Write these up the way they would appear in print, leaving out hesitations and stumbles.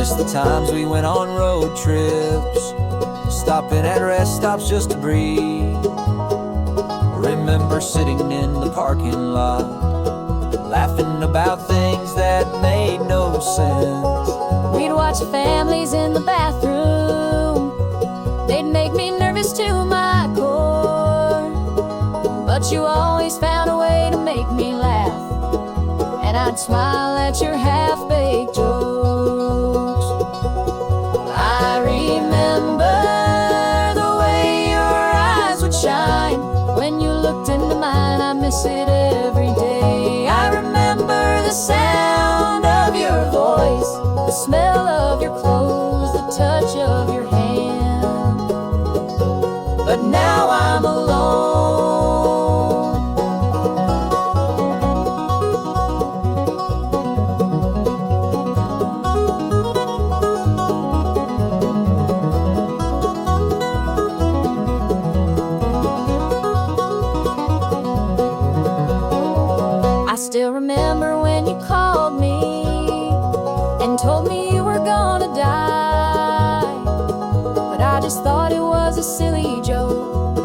miss the times we went on road trips, stopping at rest stops just to breathe. Remember sitting in the parking lot, laughing about things that made no sense. We'd watch families in the bathroom. They'd make me nervous to my core, but you always found a way to make me laugh, and I'd smile at your half-baked jokes. I remember the way your eyes would shine when you looked into mine. I miss it every day. I remember the sound of your voice, the smell of your clothes, the touch of your hand. But now I'm alone. I still remember when you called me and told me you were gonna die, but I just thought it was a silly joke,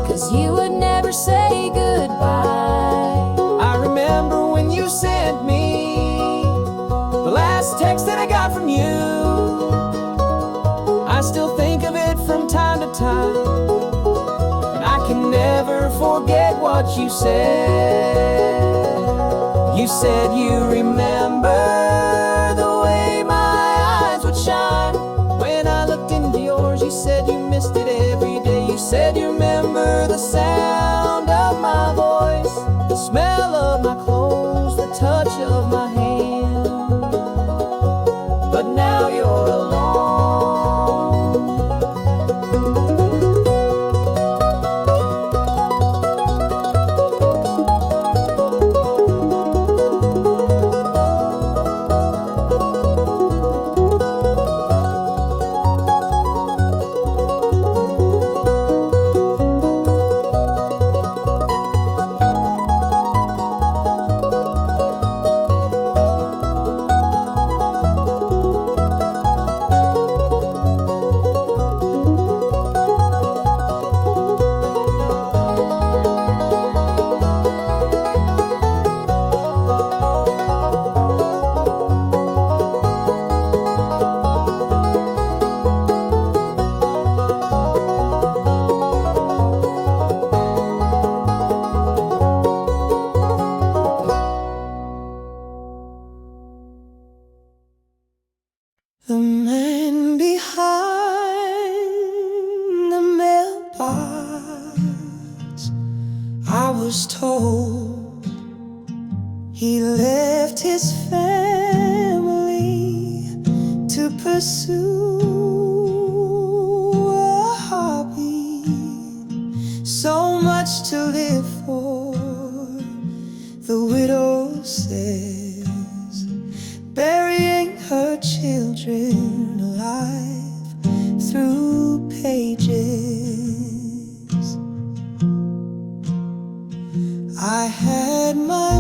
'cause you would never say goodbye. I remember when you sent me the last text that I got from you. I still think of it from time to time, and I can never forget what you said. You said you remember the way my eyes would shine when I looked into yours. You said you missed it every day. You said you remember the sound of my voice, the smell of my clothes, the touch of my hand. But now you're alone. The man behind the mailbox, I was told he left his family to pursue a hobby. So much to live for, the widow says, burying her children alive through pages. I had my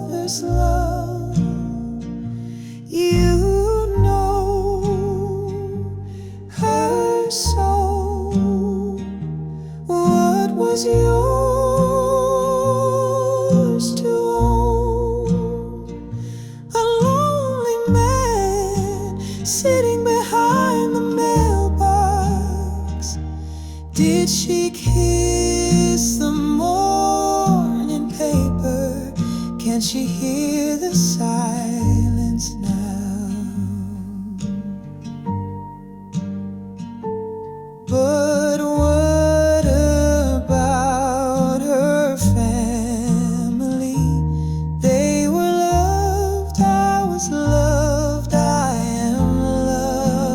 mother's love, you know her soul. What was yours to own? A lonely man sitting behind the mailbox. Did she kiss the morning paper? Can she hear the silence now? But what about her family? They were loved, I was loved, I am loved.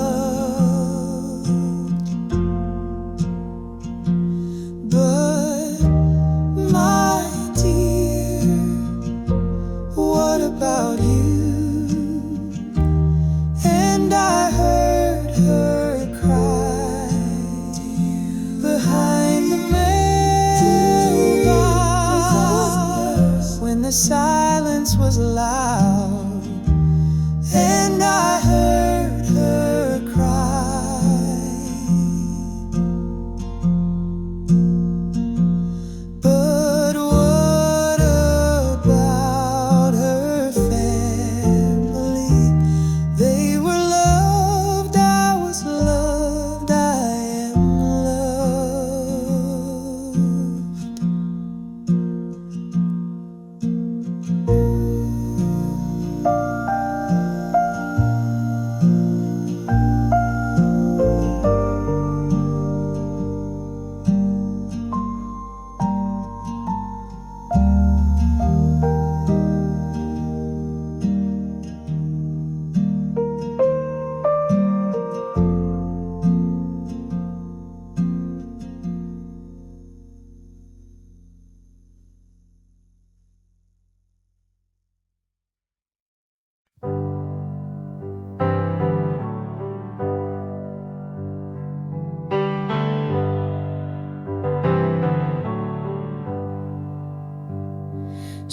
But my dear, what about you? And I heard her cry behind the mailbox when the the silence was loud, and I heard her cry. But what about her family? They were loved, I was loved, I am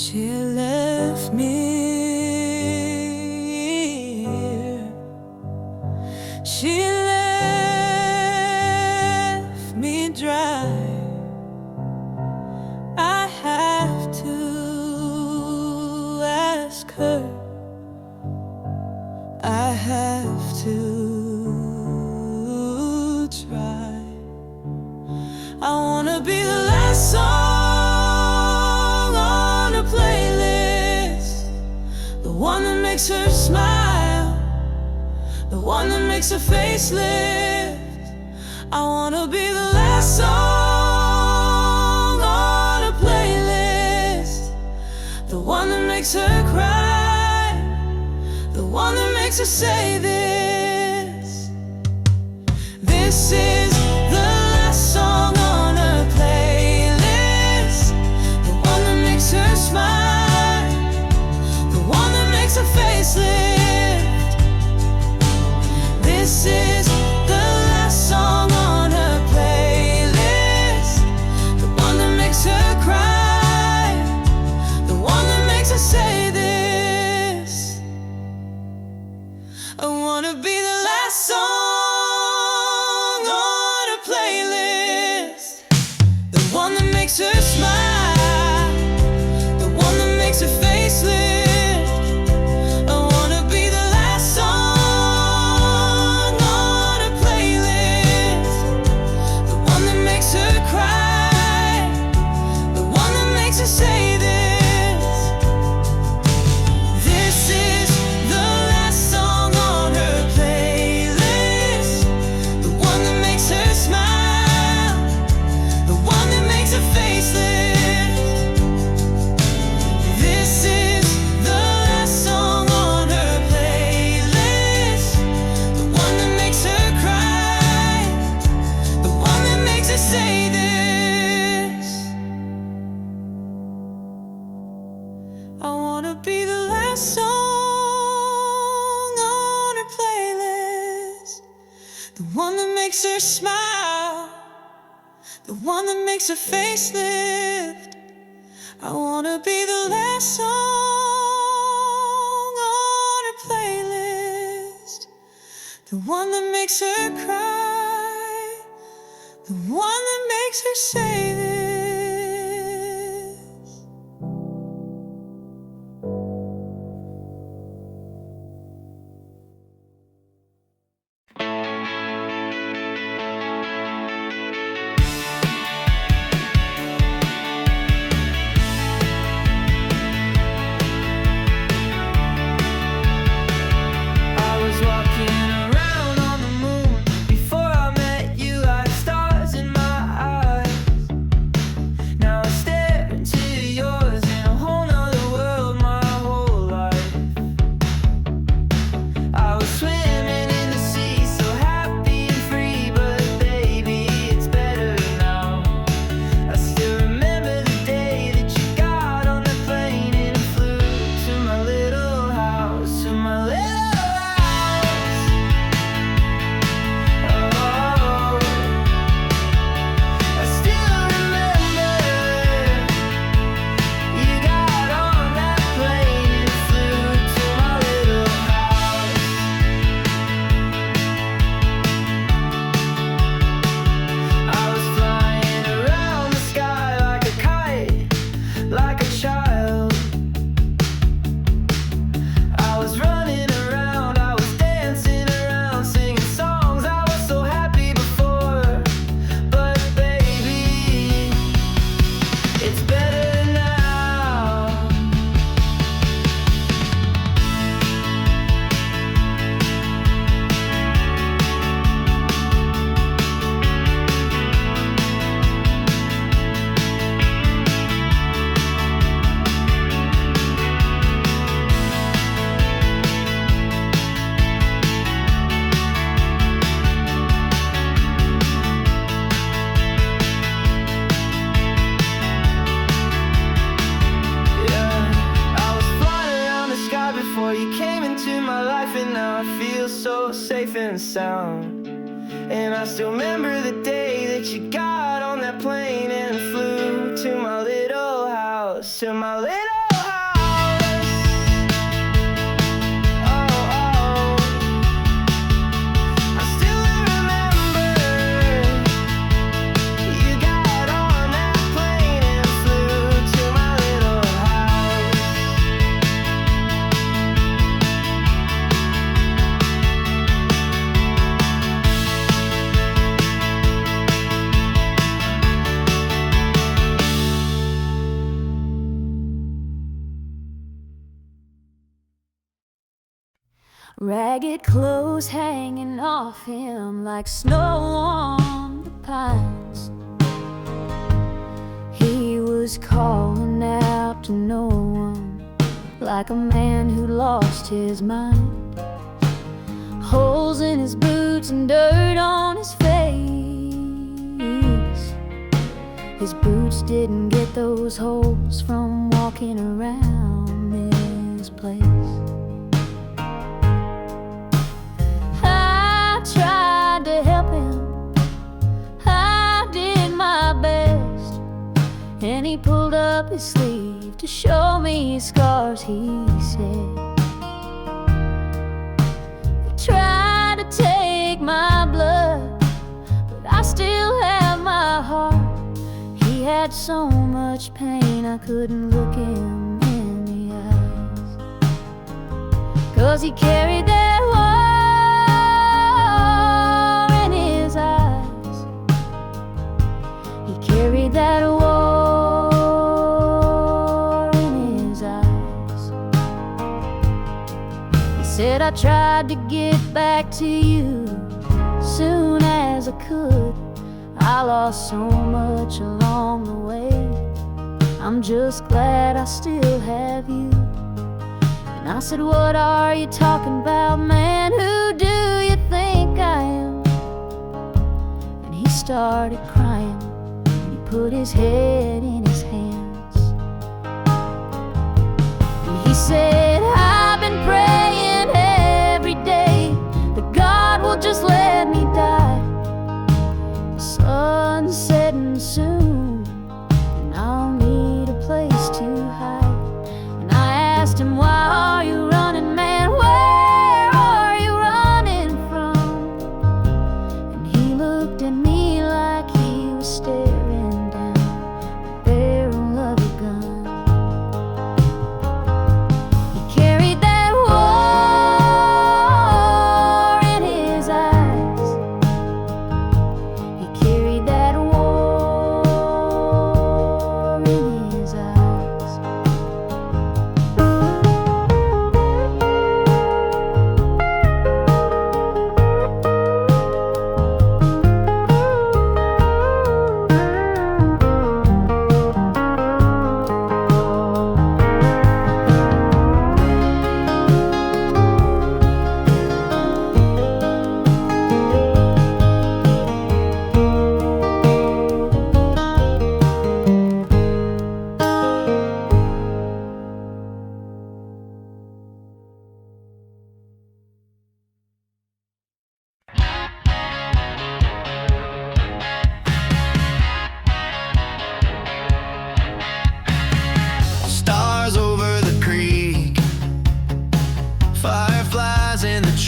She left me here. She left me dry. I have to ask her. I have to try. I wanna be the last song on her playlist, the one that makes her smile, the one that makes her face lift. I wanna be the last song on her playlist, the one that makes her cry, the one that makes her say this. This is the last song on her playlist, the one that makes her smile, the one that makes her face lift. This is the last song on her playlist, the one that makes her cry, the one that makes her say this. I wanna be the last song on her playlist, the one that makes her smile, the one that makes her face lift. I wanna be the last song on her playlist, the one that makes her cry, the one that makes her say this. This is the last song on her playlist, the one that makes her smile, the one that makes her face lift. This is the last song on her playlist, the one that makes her cry, the one that makes her say this. I wanna be the last song on her playlist, the one that makes her smile, the one that makes her face lift. I wanna be the last song on her playlist, the one that makes her cry, the one that makes her say this. I was walking around on the moon. Before I met you, I had stars in my eyes. so safe and sound. And I still remember the day that you got on that plane and flew to my little house, to my little ragged clothes hanging off him like snow on the pines. He was calling out to no one, like a man who lost his mind. Holes in his boots and dirt on his face. His boots didn't get those holes from walking around this place. Tried to help him, I did my best, and he pulled up his sleeve to show me his scars. He said, they tried to take my blood, but I still have my heart. He had so much pain I couldn't look him in the eyes, 'cause he carried that war carried that war in his eyes. He said, I tried to get back to you soon as I could. I lost so much along the way. I'm just glad I still have you. And I said, what are you talking about, man? Who do you think I am? And he started crying. Put his head in his hands, and he said, I've been praying every day that God will just let me die. The sun's setting soon, and I'll need a place to hide. And I asked him, why are you running, man? Where are you running from? And he looked at me like he was staring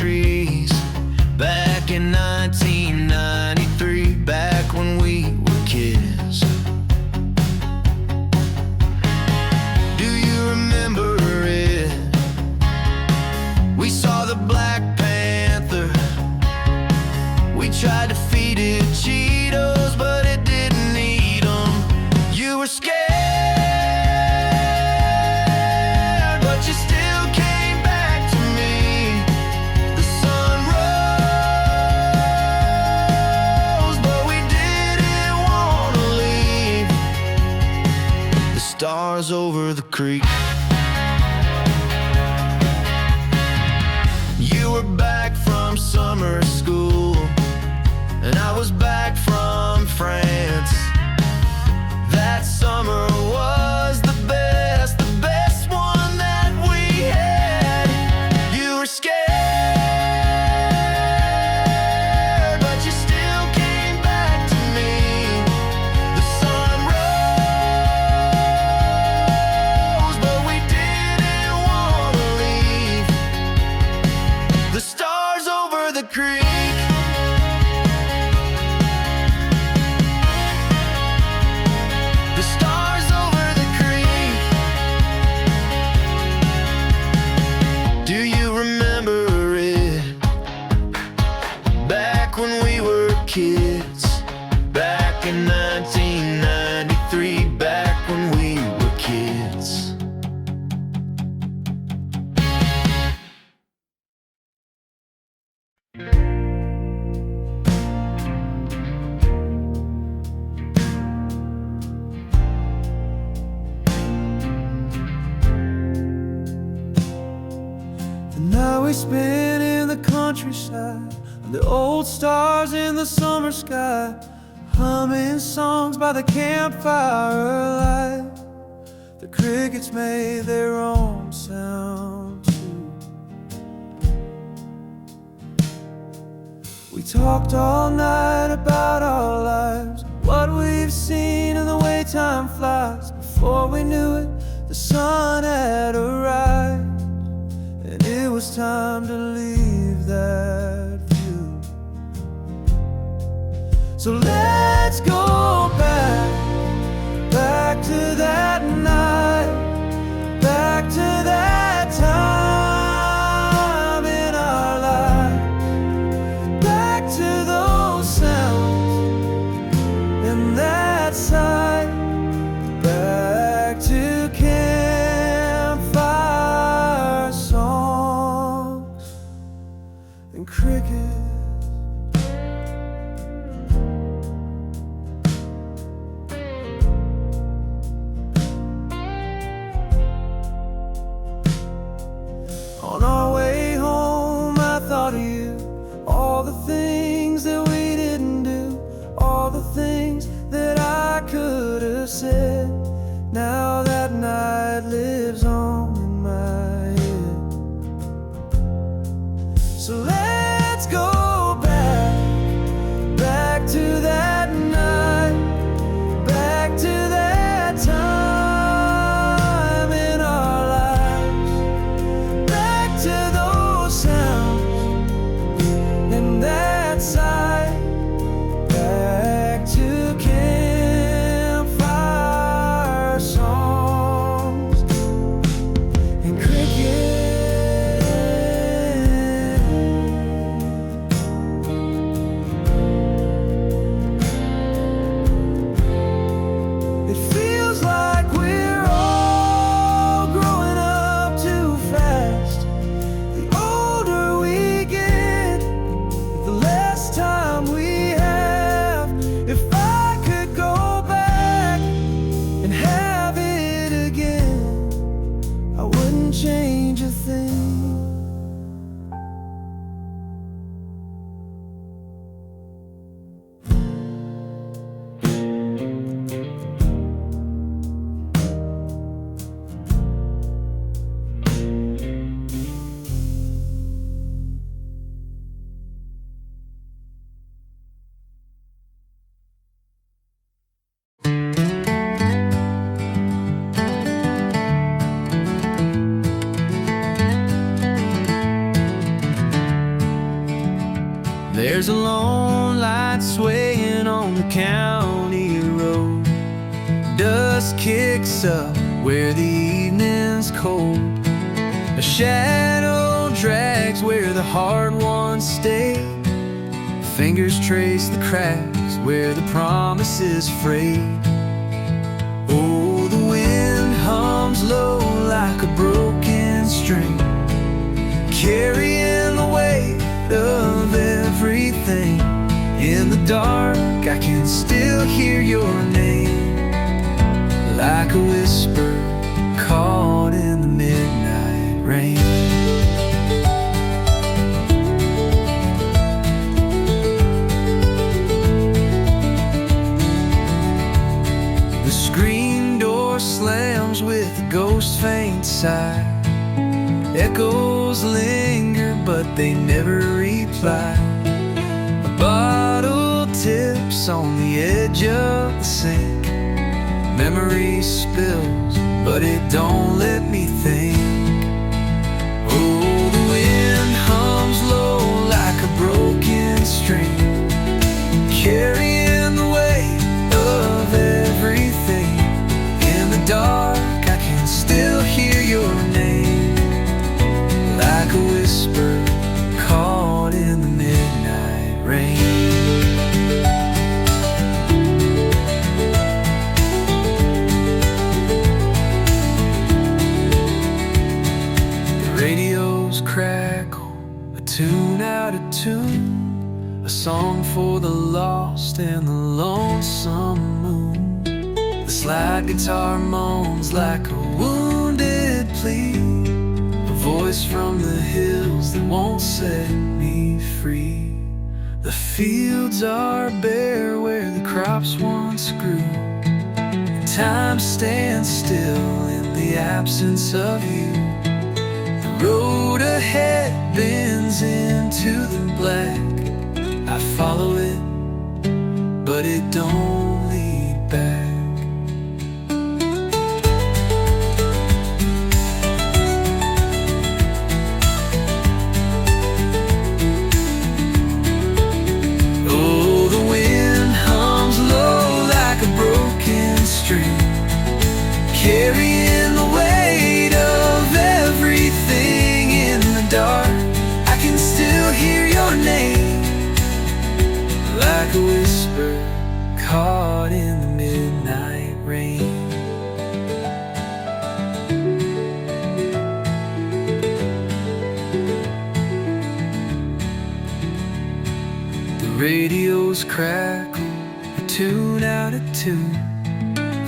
trees. Back in 1993, back when we were kids. Do you remember it? We saw the Black Panther. We tried to feed it Cheetos, but it didn't eat them. You were scared, but you still came back to me. The sun rose, but we didn't want to leave. The stars over the creek. You were back from summer school, and I was back from France. That summer was the best one that we had. You were scared, Now we spin in the countryside, the old stars in the summer sky, humming songs by the campfire light. The crickets made their own sound too. We talked all night about our lives, what we've seen and the way time flies. Before we knew it, the sun had arrived, and it was time to leave that view. So let's go back to that night, back to that time in our lives, back to those sounds and that sight, back to campfire songs and crickets. On our way home, I thought of you, all the things that we didn't do, all the things that I could have said. Now that night lives on in my head. So let's go back to that night, back to that time in our lives, back to those sounds and that sight, back to campfire songs and crickets. It feels like we're all growing up too fast. The older we get, the less time we have. If I could go back and have it again, I wouldn't change a thing. There's a lone light swaying on the county road. Dust kicks up where the evening's cold. A shadow drags where the hard ones stay. Fingers trace the cracks where the promises frayed. Oh, the wind hums low like a broken string, carrying the weight of everything. In the dark, I can still hear your name, like a whisper caught in the midnight rain. The screen door slams with a ghost faint sigh. Echoes linger, but they never reply. A bottle tips on the edge of the sink. Memory spills, but it don't let me think. Oh, the wind hums low like a broken string, carrying the weight of everything. In the dark, I can still hear your name, like a whisper caught in the midnight rain. The radios crackle, a tune out of tune, a song for the lost and the lonesome moon. The slide guitar moans like a wounded plea, a voice from the hills that won't set me free. The fields are bare where the crops once grew, and time stands still in the absence of you. The road ahead bends into the black. I follow it, but it don't lead back. Carrying the weight of everything in the dark. I can still hear your name, like a whisper caught in the midnight rain. The radio's crackle, a tune out of tune,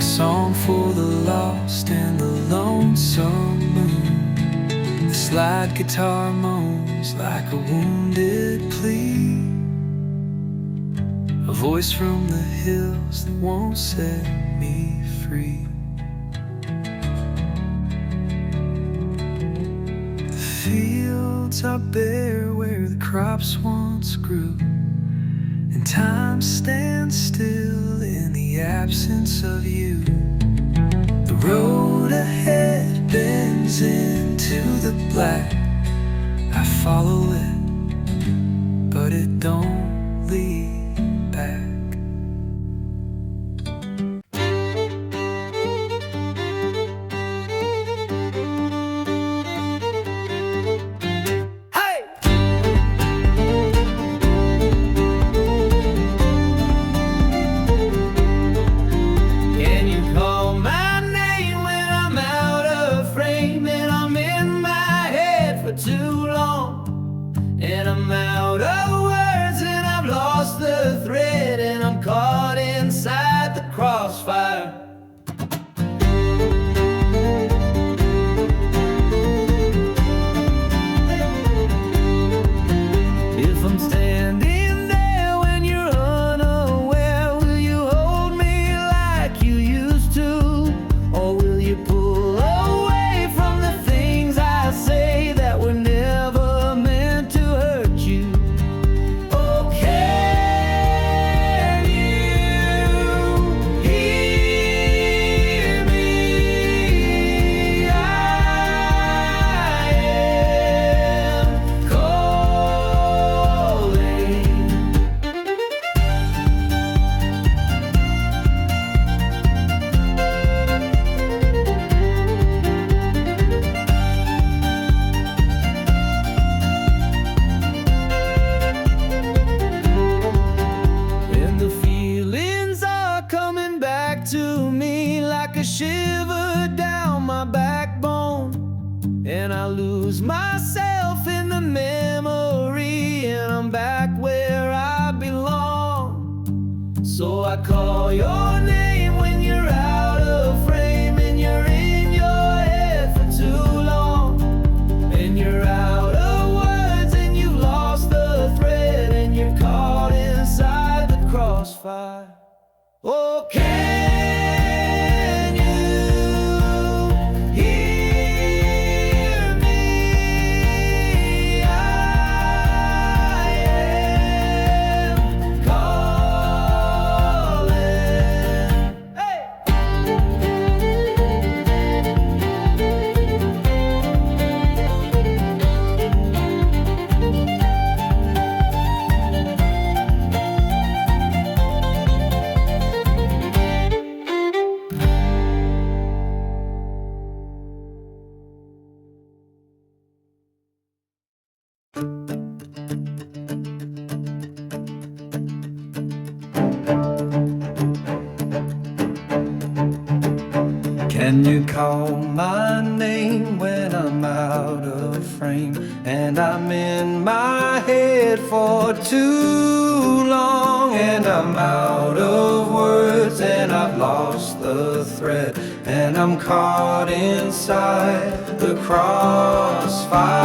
song for the lost and the lonesome moon. The slide guitar moans like a wounded plea, a voice from the hills that won't set me free. The fields are bare where the crops once grew, and time stands still in the absence of you. The road ahead bends into the black. I follow it, but it don't lead back. Too long, and I'm out of words, and I've lost the thread, and I'm caught inside the crossfire. If I'm standing there when you're unaware, will you hold me like you used to, or will you pull away from the things I say that were never meant to hurt you? Oh, can you hear me? I am calling. And the feelings are coming back to me like a shiver down my backbone, and I lose myself in the memory, and I'm back where I belong. So I call your name when you're out of frame, and you're in your head for too long, and you're out of words, and you've lost the thread, and you're caught inside the crossfire. Oh, can you hear me? I am calling. Hey! Can you call my name when I'm out of frame, and I'm in my head for too long, and I'm out of words, and I've lost the thread, and I'm caught inside the crossfire.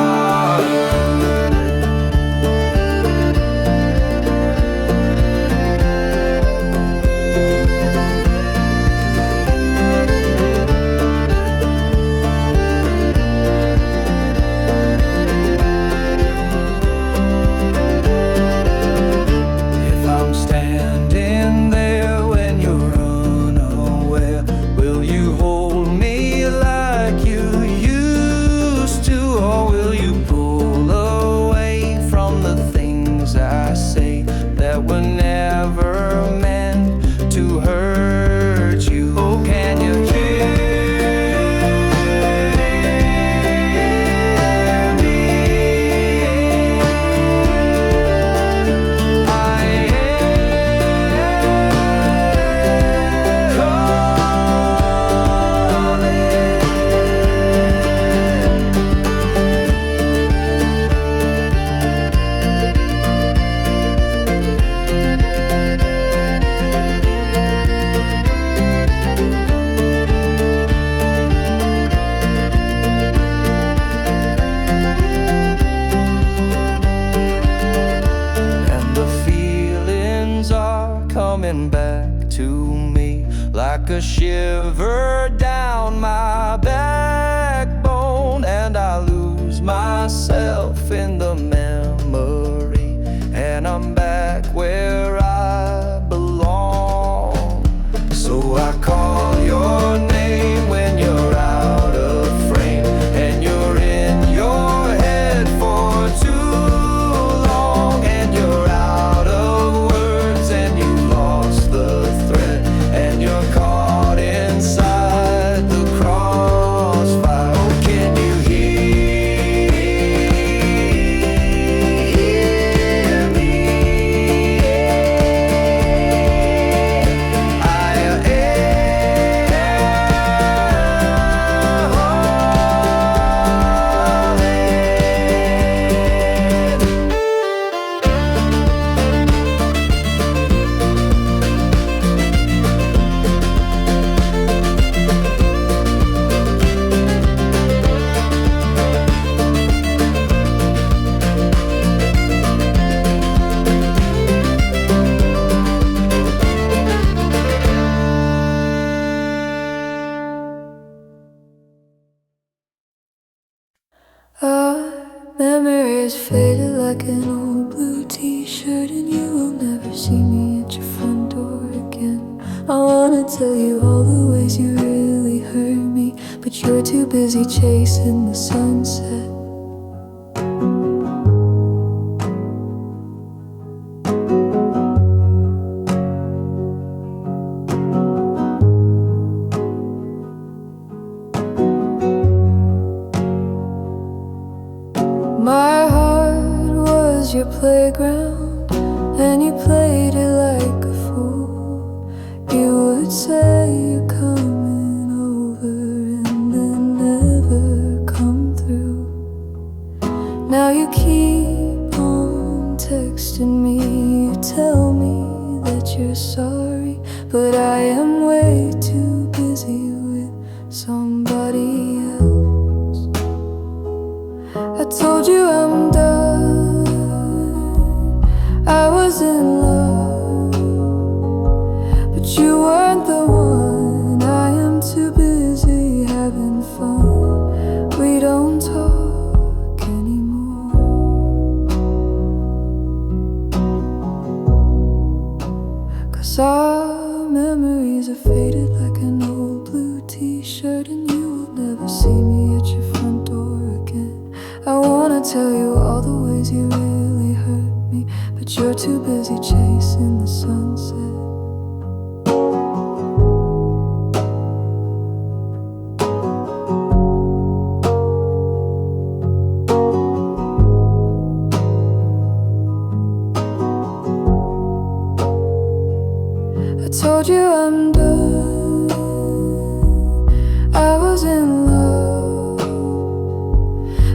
Back to me like a shiver down my backbone, and I lose myself in the memory, and I'm back where I belong. So I call your name when you're out of frame, and you're in your head for too long, and you're out of words, and you lost the thread, and you're caught inside the crossfire. Oh, can you hear me? I am Our memories faded like an old blue t-shirt, and you will never see me at your front door again. I wanna tell you all the ways you really hurt me, but you're too busy chasing the sunset. My heart was your playground, and you played it like a fool. You would say you're coming over and then never come through. Now you keep on texting me, you tell me that you're sorry, but I am way too busy with somebody else. I told you I'm done, I was in love, but you weren't the one. I am too busy having fun, we don't talk anymore. 'Cause our memories are faded like an old blue t-shirt, and you will never see me at your front door again. I wanna tell you all the ways you really hurt me, but you're too busy chasing the sunset. I told you I'm done, I was in love,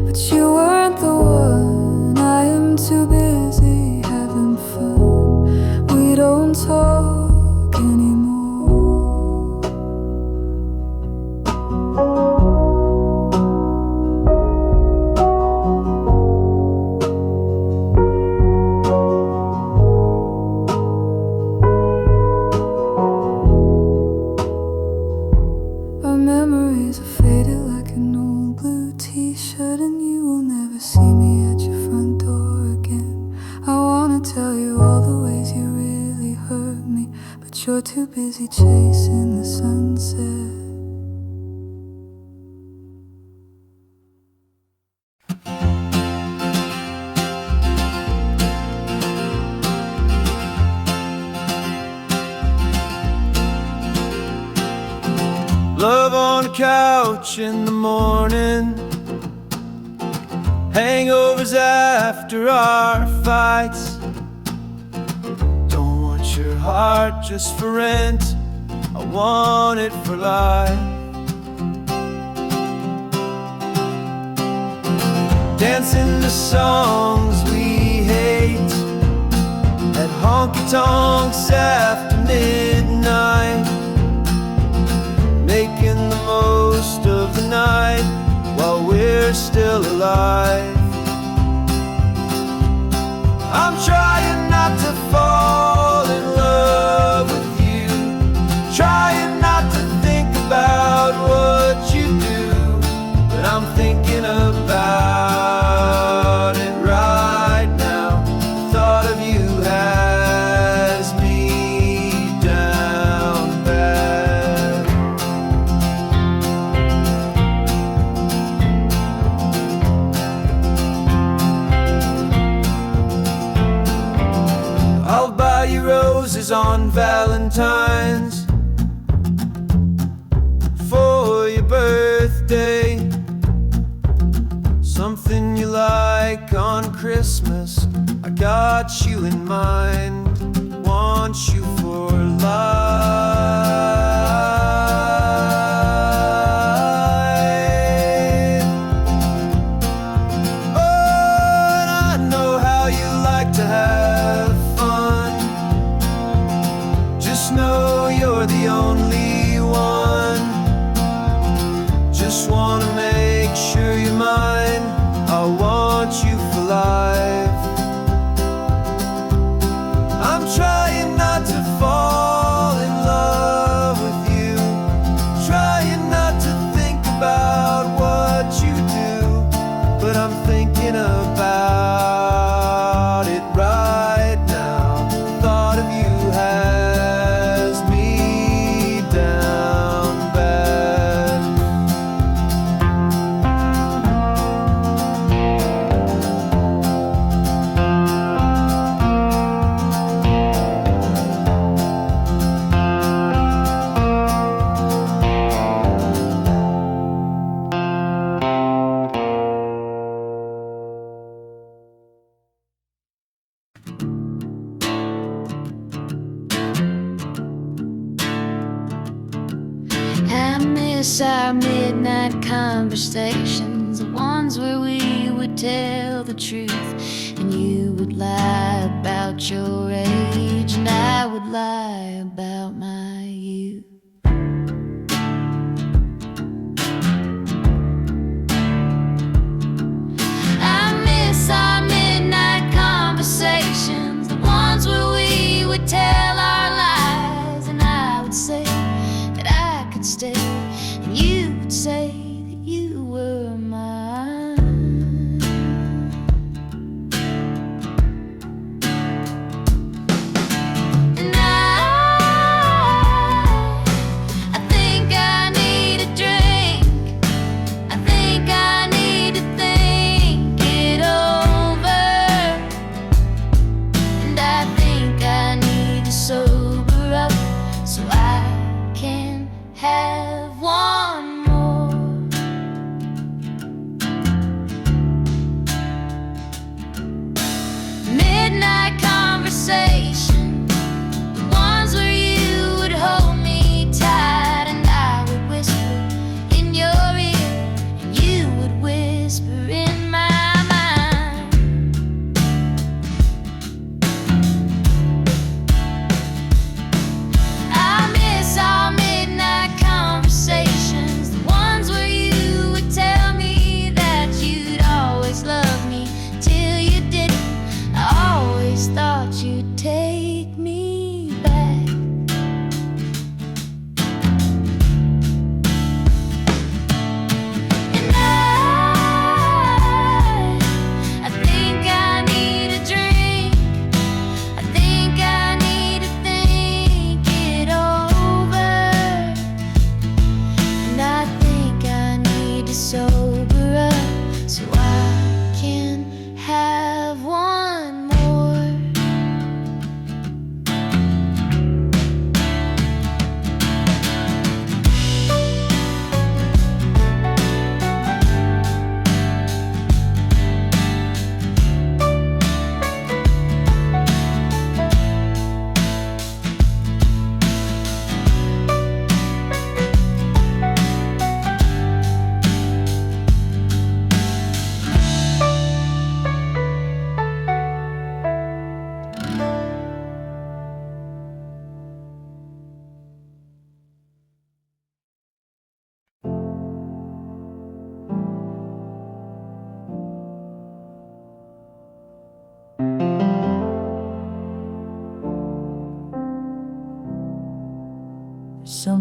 but you weren't the one. I am too busy having fun, we don't talk anymore. then you will never see me at your front door again. I wanna tell you all the ways you really hurt me, but you're too busy chasing the sunset. Love on the couch in the morning, hangovers after our fights. Don't want your heart just for rent, I want it for life. Dancing to songs we hate at honky-tonks after midnight, making the most of the night while we're still alive. I'm trying not to fall in love with you, trying not to think about what you do, but I'm thinking about it right now. The thought of you has me down bad. I'll buy you roses on Valentine's for your birthday, something you like on Christmas. I got you in mind, want you for life. Oh, and I know how you like to have fun. Just know you're the only one. Just wanna make sure you're mine, I want you for life. I'm trying not to fall in love with you, trying not to think about what you do, but I'm thinking about it right now. The thought of you has me down bad. I miss our midnight conversations, the ones where we would tell the truth, and you would lie about your age, and I would lie about my youth. I miss our midnight conversations, the ones where we would tell our lies, and I would say that I could stay, and you would say that you were mine. And I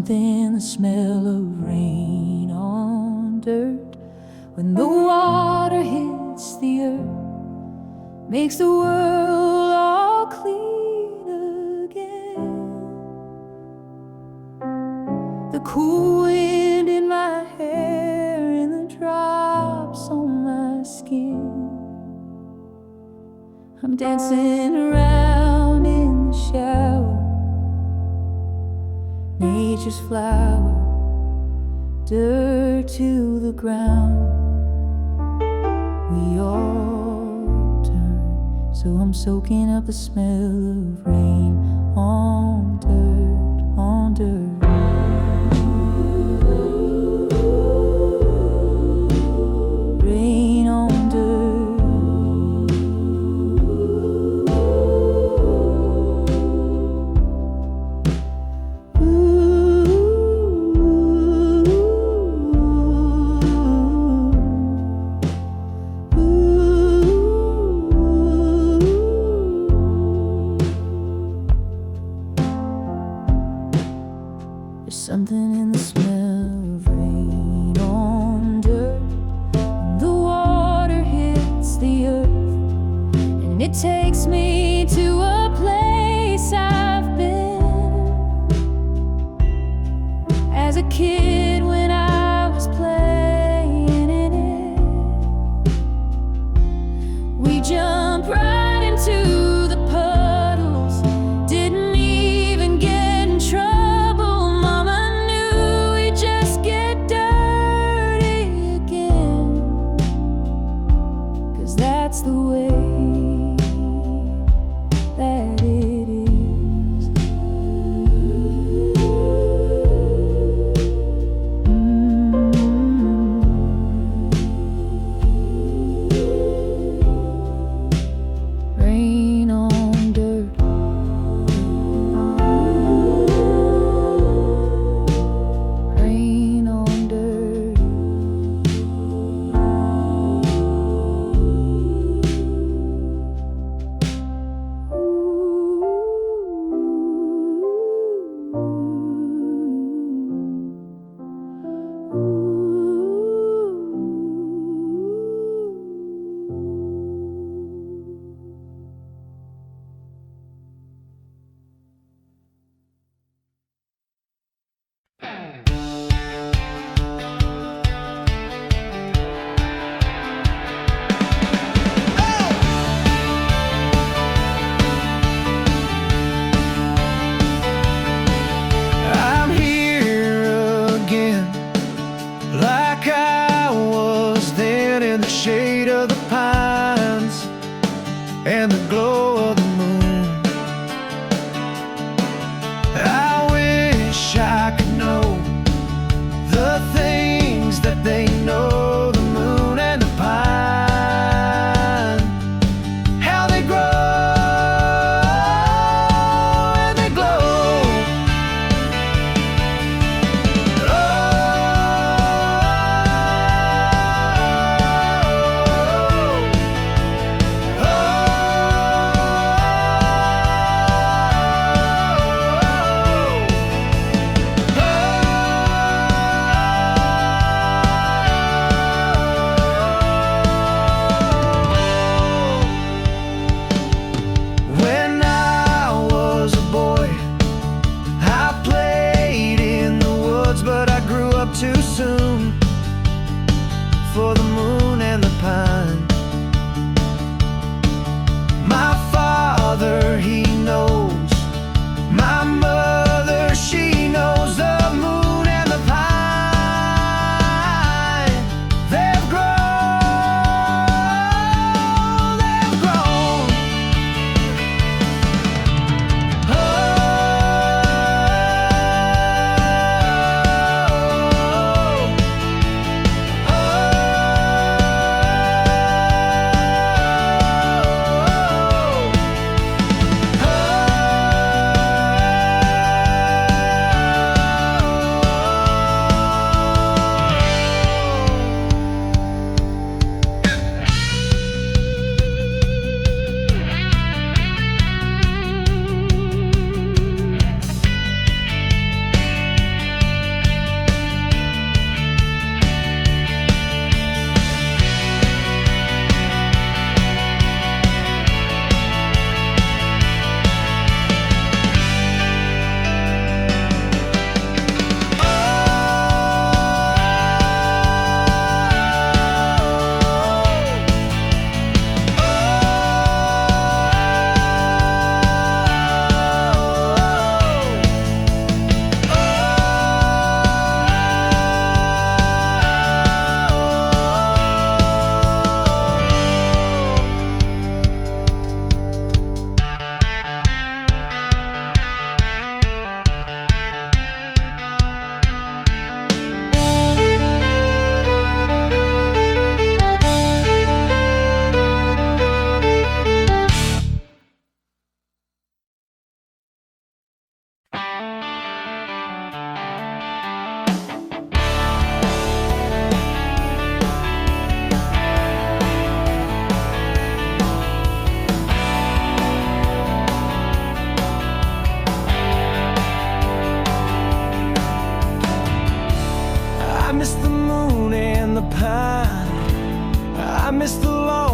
something in the smell of rain on dirt. When the water hits the earth, makes the world all clean again. The cool wind in my hair and the drops on my skin. I'm dancing around in the shower, nature's flower, dirt to the ground. We all turn, so I'm soaking up the smell of rain on dirt, on dirt. Rain on dirt. There's something in the smell of rain on dirt. When the water hits the earth, and it takes me to a place I've been as a kid when I was playing in it. We jump right into the puddles, didn't even get in trouble. Mama knew we'd just get dirty again, 'cause that's the way that it is. Rain on dirt. Rain on dirt. I'm here again, like I was then, in the shade of the pines and the glow of the moon. I wish I could know the things that they know, the moon and the pine, how they grow and they glow. Oh,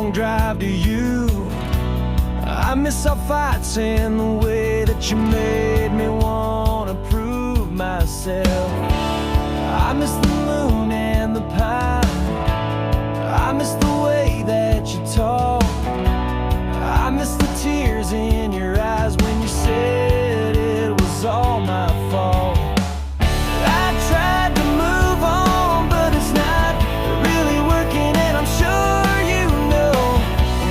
long drive to you. I miss our fights and the way that you made me wanna prove myself. I miss the moon and the pine. I miss the way that you talk. I miss the tears in your eyes when you said it was all my fault. I tried to move on, but it's not really working, and I'm sure you know.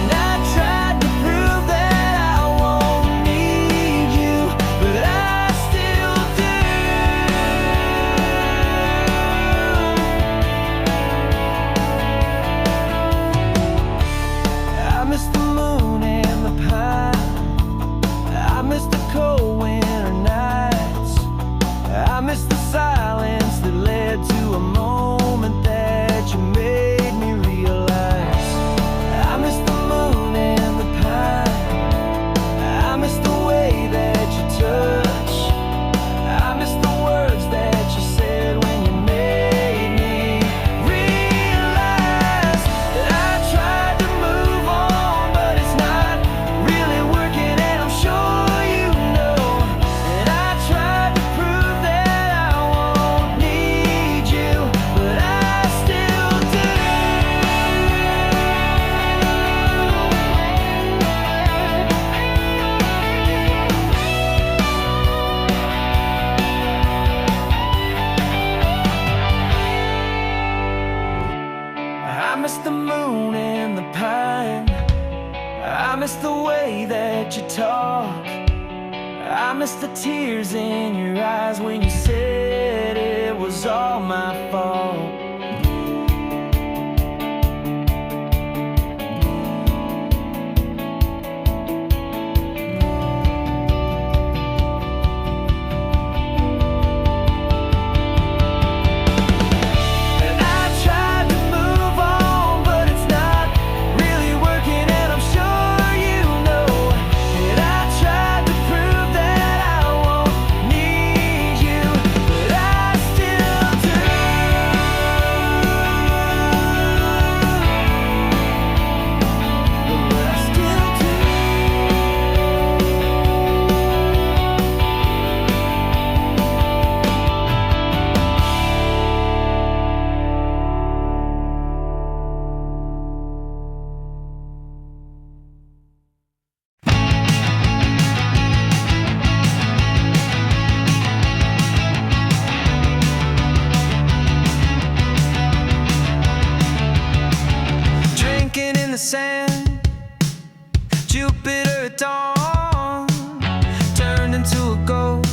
And I tried to prove that I won't need you, but I still do. I miss the moon and the pine. I miss the cold winter nights. I miss the silence that led to a moment that you made me realize. I miss the moon and the pine. I miss the way that you touch. I miss the words that you said when you made me realize that I tried to move on, but it's not really working, and I'm sure you know. And I tried to prove that I won't need you, but I still do. I miss the moon and the pine. I miss the way that you talk. I miss the tears in your eyes when you said it was all my fault. And I tried to move on, but it's not really working, and I'm sure you know. And I tried to prove that I won't need you, but I still do. But I still do. Drinking in the sand, Jupiter at dawn, turned into a ghost.